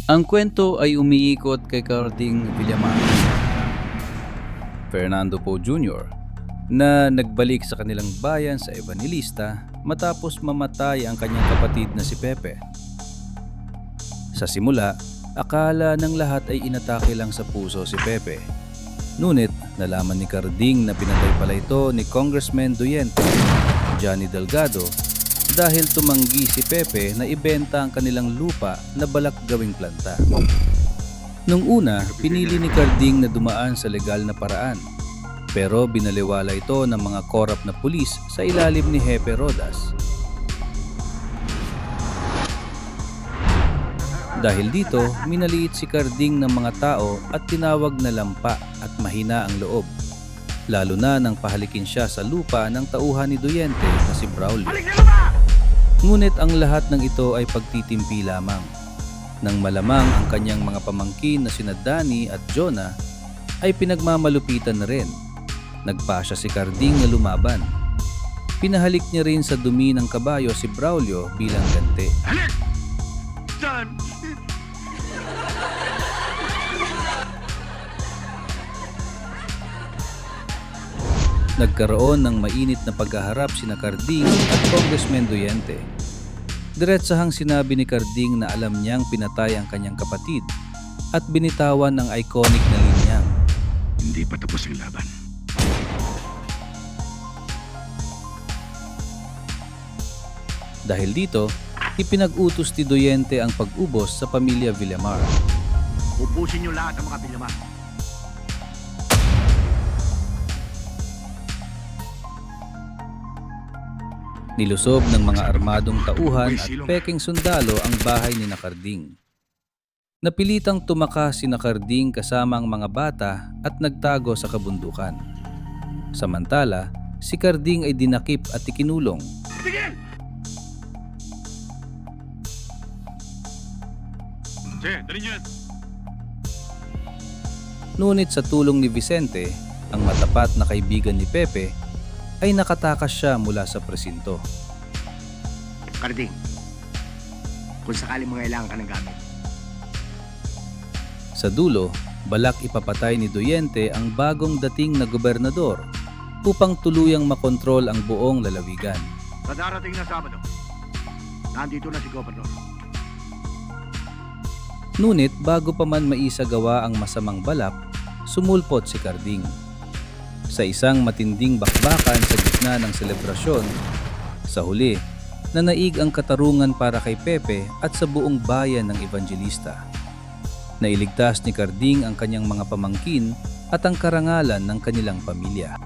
Ang kwento ay umiikot kay Carding Villamar, Fernando Poe Jr., na nagbalik sa kanilang bayan sa Evangelista matapos mamatay ang kanyang kapatid na si Pepe. Sa simula, akala ng lahat ay inatake lang sa puso si Pepe. Ngunit nalaman ni Carding na pinatay pala ito ni Congressman Duyente, Johnny Delgado, dahil tumanggi si Pepe na ibenta ang kanilang lupa na balak gawing planta. Nung una, pinili ni Carding na dumaan sa legal na paraan, pero binaliwala ito ng mga korap na pulis sa ilalim ni Jefe Rodas. Dahil dito, minaliit si Carding ng mga tao at tinawag na lampa at mahina ang loob, lalo na nang pahalikin siya sa lupa ng tauhan ni Duyente na si Braulio. Ngunit ang lahat ng ito ay pagtitimpi lamang. Nang malamang ang kanyang mga pamangkin na sina Danny at Jonah ay pinagmamalupitan na rin, nagpasya si Carding na lumaban. Pinahalik niya rin sa dumi ng kabayo si Braulio bilang ganti. Nagkaroon ng mainit na paghaharap sina Carding at Congressman Duyente. Diretsahang sinabi ni Carding na alam niyang pinatay ang kanyang kapatid at binitawan ang iconic na linyang, "Hindi pa tapos ang laban." Dahil dito, ipinag-utos ni Duyente ang pag-ubos sa pamilya Villamar. Ubusin niyo lahat ang mga Villamar. Nilusob ng mga armadong tauhan at peking sundalo ang bahay ni Carding. Napilitang tumakas si Carding kasama ang mga bata at nagtago sa kabundukan. Samantala, si Carding ay dinakip at ikinulong. Sige, dali niyo yan. Ngunit sa tulong ni Vicente, ang matapat na kaibigan ni Pepe, ay nakatakas siya mula sa presinto. Carding, kung sakaling mangailangan ka ng gamit. Sa dulo, balak ipapatay ni Duyente ang bagong dating na gobernador upang tuluyang makontrol ang buong lalawigan. Sa darating na Sabado, nandito na si Gobernador. Ngunit bago pa man maisagawa ang masamang balak, sumulpot si Carding. Sa isang matinding bakbakan sa gitna ng selebrasyon, sa huli, nanaig ang katarungan para kay Pepe at sa buong bayan ng Evangelista. Nailigtas ni Carding ang kanyang mga pamangkin at ang karangalan ng kanilang pamilya.